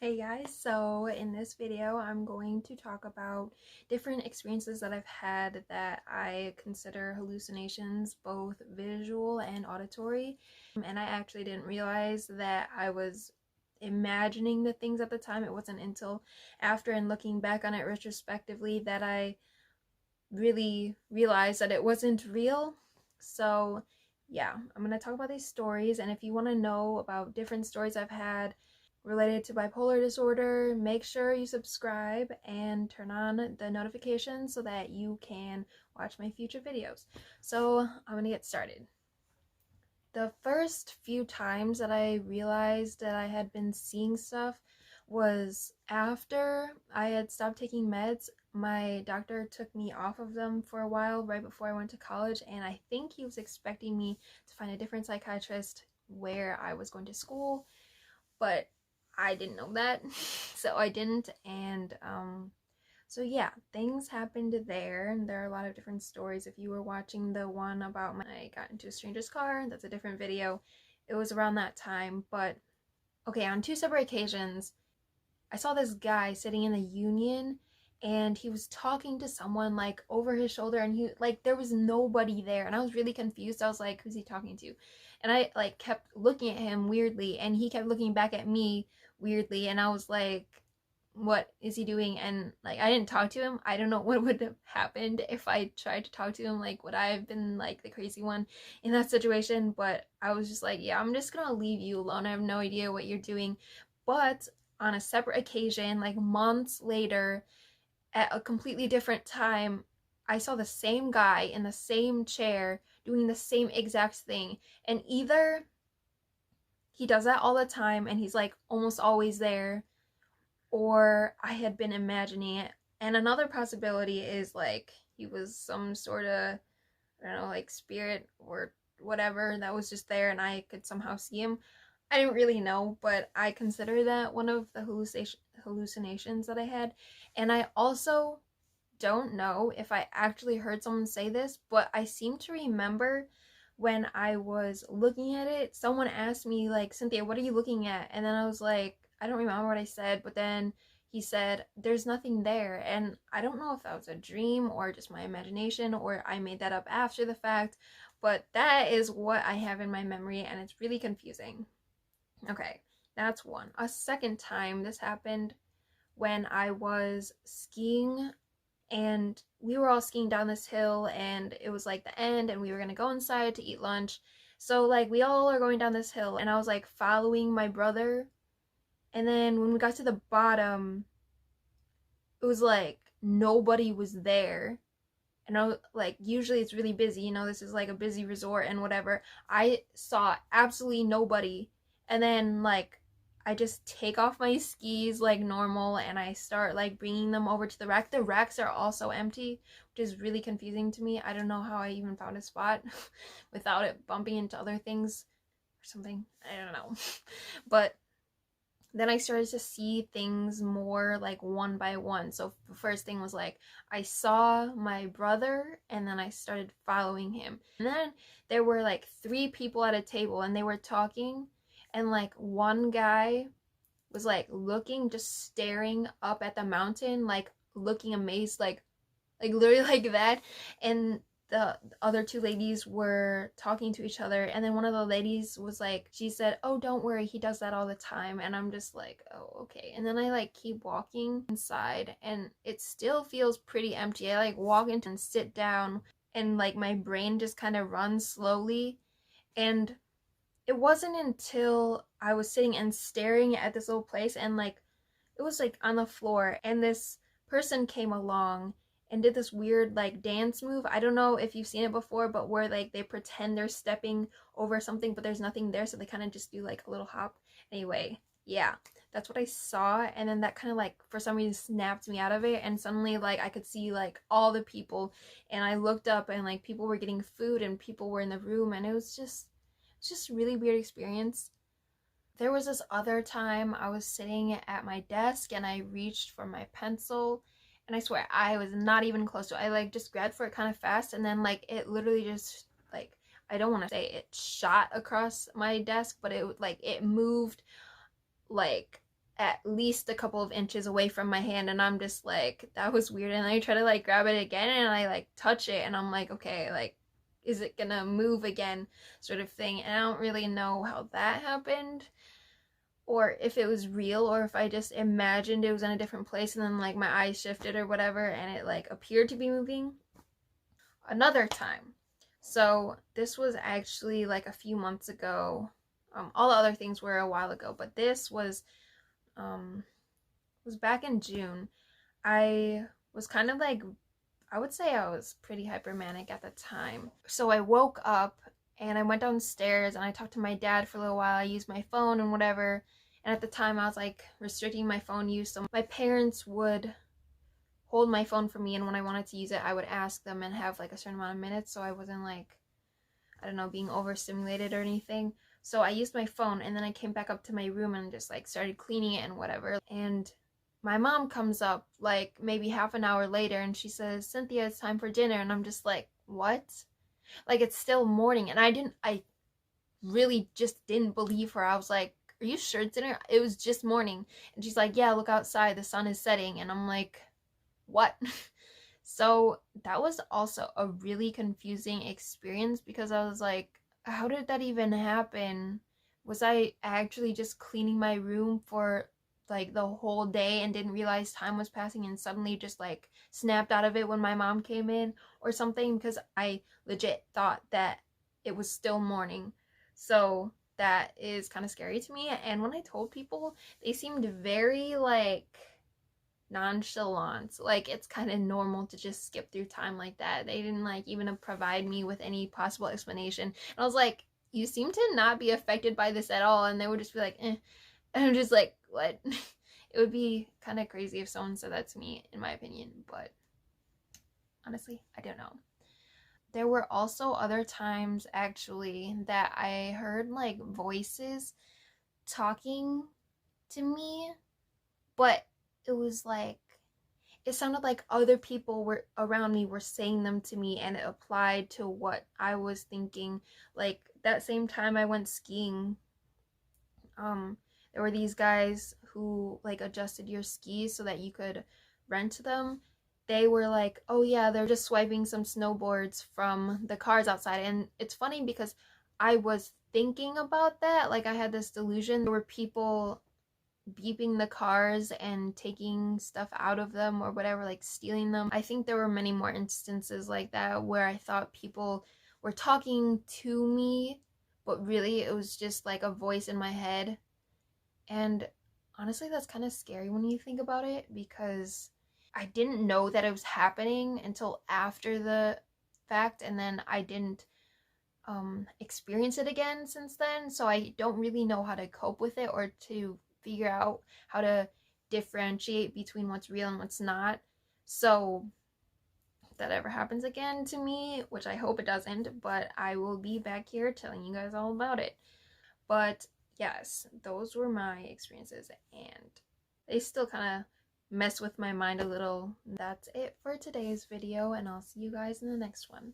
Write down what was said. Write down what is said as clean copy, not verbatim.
Hey guys, so in this video I'm going to talk about different experiences that I've had that I consider hallucinations, both visual and auditory. And I actually didn't realize that I was imagining the things at the time. It wasn't until after and looking back on it retrospectively that I really realized that it wasn't real. So yeah, I'm going to talk about these stories, and if you want to know about different stories I've had related to bipolar disorder, make sure you subscribe and turn on the notifications so that you can watch my future videos. So I'm going to get started. The first few times that I realized that I had been seeing stuff was after I had stopped taking meds. My doctor took me off of them for a while right before I went to college, and I think he was expecting me to find a different psychiatrist where I was going to school, but I didn't know that, so I didn't. And so yeah, things happened there, and there are a lot of different stories. If you were watching the one about when I got into a stranger's car, that's a different video. It was around that time. But okay, on two separate occasions, I saw this guy sitting in the Union, and he was talking to someone like over his shoulder, and he like there was nobody there, and I was really confused. I was like, who's he talking to? And I like kept looking at him weirdly, and he kept looking back at me weirdly, and I was like, what is he doing? And like I didn't talk to him. I don't know what would have happened if I tried to talk to him. Like, would I have been like the crazy one in that situation? But I was just like, yeah, I'm just gonna leave you alone. I have no idea what you're doing. But on a separate occasion, like months later, at a completely different time, I saw the same guy in the same chair doing the same exact thing. And either he does that all the time and he's like almost always there, or I had been imagining it. And another possibility is like he was some sort of, I don't know, like spirit or whatever that was just there and I could somehow see him. I didn't really know, but I consider that one of the hallucinations that I had. And I also don't know if I actually heard someone say this, but I seem to remember when I was looking at it, someone asked me, like, Cynthia, what are you looking at? And then I was like, I don't remember what I said, but then he said, there's nothing there. And I don't know if that was a dream or just my imagination or I made that up after the fact, but that is what I have in my memory, and it's really confusing. Okay, that's one. A second time this happened when I was skiing, and we were all skiing down this hill, and it was like the end, and we were gonna go inside to eat lunch. So like we all are going down this hill, and I was like following my brother, and then when we got to the bottom, it was like nobody was there. And I was like, usually it's really busy, this is like a busy resort and whatever. I saw absolutely nobody. And then like I just take off my skis like normal, and I start like bringing them over to the rack. The racks are also empty, which is really confusing to me. I don't know how I even found a spot without it bumping into other things or something. I don't know. But then I started to see things more like one by one. So the first thing was like I saw my brother, and then I started following him. And then there were like three people at a table, and they were talking, and like one guy was like looking, just staring up at the mountain, like looking amazed, like literally like that. And the other two ladies were talking to each other, and then one of the ladies was like, she said, oh, don't worry, he does that all the time. And I'm just like, oh, okay. And then I like keep walking inside, and it still feels pretty empty. I like walk into and sit down, and like my brain just kind of runs slowly. And it wasn't until I was sitting and staring at this little place, and like it was like on the floor, and this person came along and did this weird like dance move. I don't know if you've seen it before, but where like they pretend they're stepping over something but there's nothing there, so they kind of just do like a little hop. Anyway, yeah, that's what I saw. And then that kind of like for some reason snapped me out of it, and suddenly like I could see like all the people, and I looked up, and like people were getting food and people were in the room, and it was just a really weird experience. There was this other time I was sitting at my desk, and I reached for my pencil, and I swear I was not even close to it. I like just grabbed for it kind of fast, and then like it literally just like, I don't want to say it shot across my desk, but it like it moved like at least a couple of inches away from my hand, and I'm just like, that was weird. And I try to like grab it again, and I like touch it, and I'm like, okay, like, is it gonna move again, sort of thing. And I don't really know how that happened, or if it was real, or if I just imagined it was in a different place and then like my eyes shifted or whatever and it like appeared to be moving. Another time, so this was actually like a few months ago. All the other things were a while ago, but this was back in June. I was kind of like, I would say I was pretty hypermanic at the time. So I woke up and I went downstairs and I talked to my dad for a little while. I used my phone and whatever. And at the time I was like restricting my phone use. So my parents would hold my phone for me, and when I wanted to use it, I would ask them and have like a certain amount of minutes. So I wasn't like, I don't know, being overstimulated or anything. So I used my phone, and then I came back up to my room and just like started cleaning it and whatever. And my mom comes up like maybe half an hour later and she says, "Cynthia, it's time for dinner." And I'm just like, what? Like, it's still morning. And I really just didn't believe her. I was like, are you sure it's dinner? It was just morning. And she's like, yeah, look outside, the sun is setting. And I'm like, what? So that was also a really confusing experience, because I was like, how did that even happen? Was I actually just cleaning my room for like the whole day and didn't realize time was passing and suddenly just like snapped out of it when my mom came in or something? Because I legit thought that it was still morning. So that is kind of scary to me. And when I told people, they seemed very like nonchalant, like it's kind of normal to just skip through time like that. They didn't like even provide me with any possible explanation, and I was like, you seem to not be affected by this at all. And they would just be like, eh. And I'm just like, what? It would be kind of crazy if someone said that to me, in my opinion, but honestly, I don't know. There were also other times actually that I heard like voices talking to me, but it was like, it sounded like other people were around me were saying them to me, and it applied to what I was thinking. Like that same time I went skiing, there were these guys who like adjusted your skis so that you could rent them. They were like, oh yeah, they're just swiping some snowboards from the cars outside. And it's funny because I was thinking about that. Like I had this delusion. There were people beeping the cars and taking stuff out of them or whatever, like stealing them. I think there were many more instances like that where I thought people were talking to me, but really it was just like a voice in my head. And honestly, that's kind of scary when you think about it, because I didn't know that it was happening until after the fact, and then I didn't experience it again since then. So I don't really know how to cope with it, or to figure out how to differentiate between what's real and what's not. So if that ever happens again to me, which I hope it doesn't, but I will be back here telling you guys all about it. But yes, those were my experiences, and they still kind of mess with my mind a little. That's it for today's video, and I'll see you guys in the next one.